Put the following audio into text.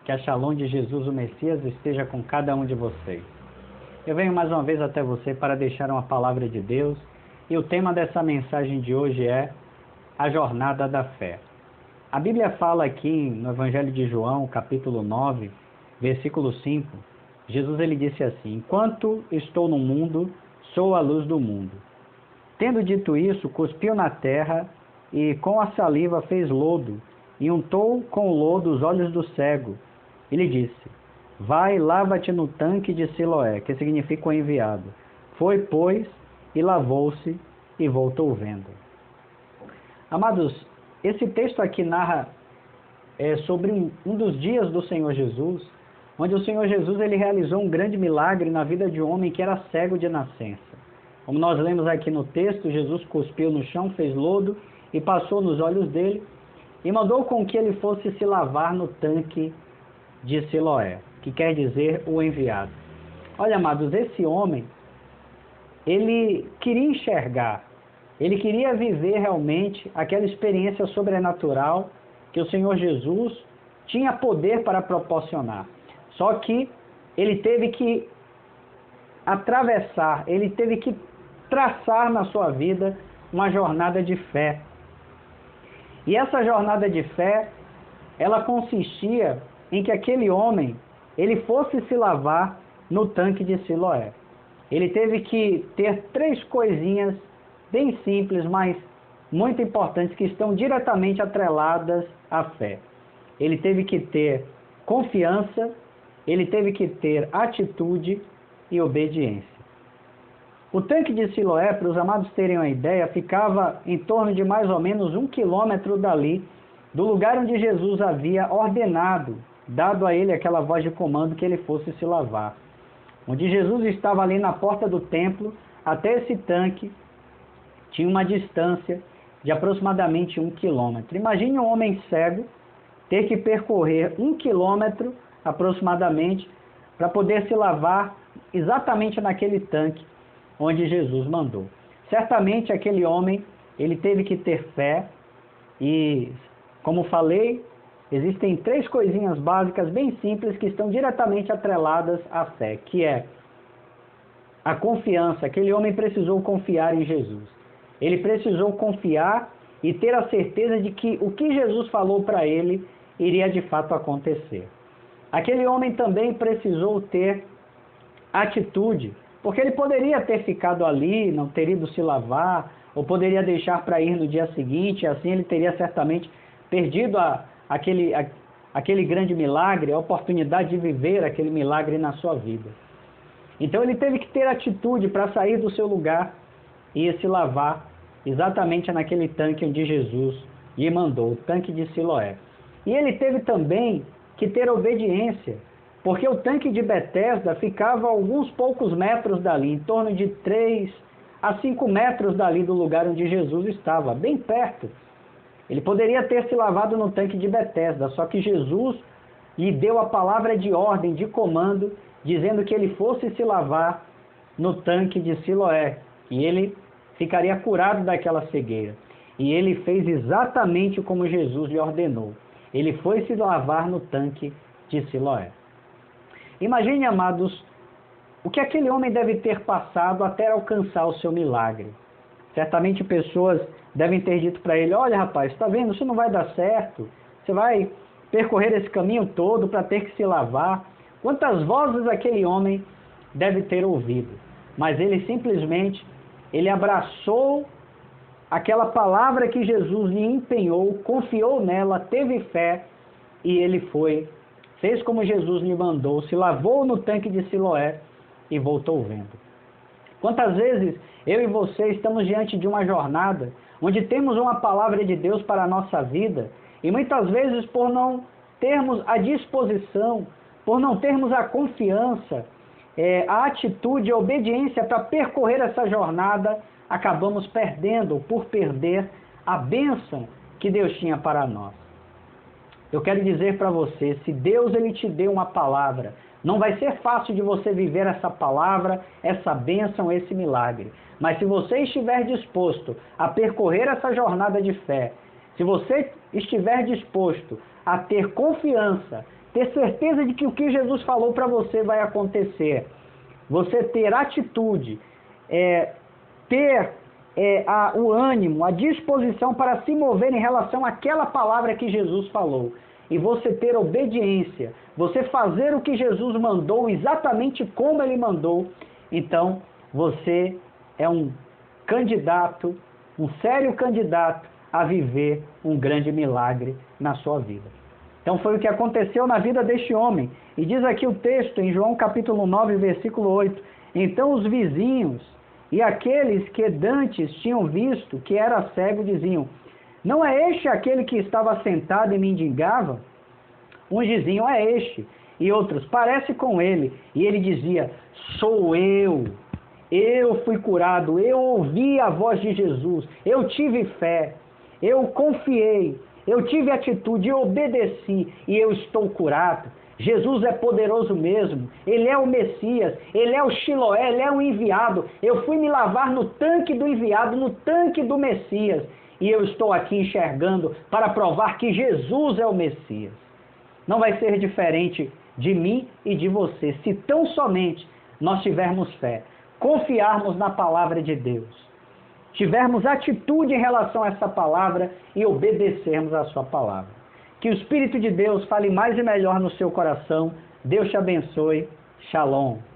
Que a Shalom de Jesus, o Messias, esteja com cada um de vocês. Eu venho mais uma vez até você para deixar uma palavra de Deus, e o tema dessa mensagem de hoje é a jornada da fé. A Bíblia fala aqui no Evangelho de João, capítulo 9, versículo 5, Jesus ele disse assim: enquanto estou no mundo, sou a luz do mundo. Tendo dito isso, cuspiu na terra e com a saliva fez lodo, e untou com o lodo os olhos do cego. E lhe disse: vai, lava-te no tanque de Siloé, que significa o enviado. Foi, pois, e lavou-se e voltou vendo. Amados, esse texto aqui narra sobre um dos dias do Senhor Jesus, onde o Senhor Jesus ele realizou um grande milagre na vida de um homem que era cego de nascença. Como nós lemos aqui no texto, Jesus cuspiu no chão, fez lodo e passou nos olhos dele e mandou com que ele fosse se lavar no tanque de Siloé, que quer dizer o enviado. Olha, amados, esse homem, ele queria enxergar, ele queria viver realmente aquela experiência sobrenatural que o Senhor Jesus tinha poder para proporcionar. Só que ele teve que atravessar, ele teve que traçar na sua vida uma jornada de fé. E essa jornada de fé, ela consistia em que aquele homem, ele fosse se lavar no tanque de Siloé. Ele teve que ter três coisinhas bem simples, mas muito importantes, que estão diretamente atreladas à fé. Ele teve que ter confiança, ele teve que ter atitude e obediência. O tanque de Siloé, para os amados terem uma ideia, ficava em torno de mais ou menos 1 quilômetro dali, do lugar onde Jesus havia ordenado, dado a ele aquela voz de comando que ele fosse se lavar. Onde Jesus estava ali na porta do templo, até esse tanque, tinha uma distância de aproximadamente 1 quilômetro. Imagine um homem cego ter que percorrer 1 quilômetro aproximadamente para poder se lavar exatamente naquele tanque onde Jesus mandou. Certamente aquele homem, ele teve que ter fé e, como falei, existem três coisinhas básicas bem simples que estão diretamente atreladas à fé, que é a confiança. Aquele homem precisou confiar em Jesus. Ele precisou confiar e ter a certeza de que o que Jesus falou para ele iria de fato acontecer. Aquele homem também precisou ter atitude, porque ele poderia ter ficado ali, não ter ido se lavar, ou poderia deixar para ir no dia seguinte, assim ele teria certamente perdido aquele grande milagre, a oportunidade de viver aquele milagre na sua vida. Então ele teve que ter atitude para sair do seu lugar e se lavar exatamente naquele tanque onde Jesus lhe mandou, o tanque de Siloé. E ele teve também que ter obediência, porque o tanque de Betesda ficava a alguns poucos metros dali, em torno de 3 a 5 metros dali do lugar onde Jesus estava, bem perto. Ele poderia ter se lavado no tanque de Betesda, só que Jesus lhe deu a palavra de ordem, de comando, dizendo que ele fosse se lavar no tanque de Siloé, e ele ficaria curado daquela cegueira. E ele fez exatamente como Jesus lhe ordenou. Ele foi se lavar no tanque de Siloé. Imagine, amados, o que aquele homem deve ter passado até alcançar o seu milagre. Certamente pessoas devem ter dito para ele: olha, rapaz, está vendo, isso não vai dar certo. Você vai percorrer esse caminho todo para ter que se lavar. Quantas vozes aquele homem deve ter ouvido. Mas ele simplesmente, ele abraçou aquela palavra que Jesus lhe empenhou, confiou nela, teve fé, e ele fez como Jesus lhe mandou, se lavou no tanque de Siloé e voltou vendo. Quantas vezes eu e você estamos diante de uma jornada onde temos uma palavra de Deus para a nossa vida e muitas vezes por não termos a disposição, por não termos a confiança, a atitude, a obediência para percorrer essa jornada, acabamos perdendo, por perder a bênção que Deus tinha para nós. Eu quero dizer para você, se Deus ele te deu uma palavra, não vai ser fácil de você viver essa palavra, essa bênção, esse milagre. Mas se você estiver disposto a percorrer essa jornada de fé, se você estiver disposto a ter confiança ter certeza de que o que Jesus falou para você vai acontecer, você ter atitude, ter o ânimo, a disposição para se mover em relação àquela palavra que Jesus falou, e você ter obediência, você fazer o que Jesus mandou exatamente como ele mandou, então você é um candidato, um sério candidato a viver um grande milagre na sua vida. Então foi o que aconteceu na vida deste homem. E diz aqui o texto, em João capítulo 9, versículo 8. Então os vizinhos e aqueles que dantes tinham visto que era cego diziam: não é este aquele que estava sentado e mendigava? Uns diziam: é este. E outros: parece com ele. E ele dizia: sou eu. Eu fui curado, eu ouvi a voz de Jesus, eu tive fé, eu confiei, eu tive atitude, eu obedeci e eu estou curado. Jesus é poderoso mesmo, Ele é o Messias, Ele é o Shiloé, Ele é o enviado. Eu fui me lavar no tanque do enviado, no tanque do Messias, e eu estou aqui enxergando para provar que Jesus é o Messias. Não vai ser diferente de mim e de você, se tão somente nós tivermos fé, confiarmos na palavra de Deus, tivermos atitude em relação a essa palavra e obedecermos a sua palavra. Que o Espírito de Deus fale mais e melhor no seu coração. Deus te abençoe. Shalom.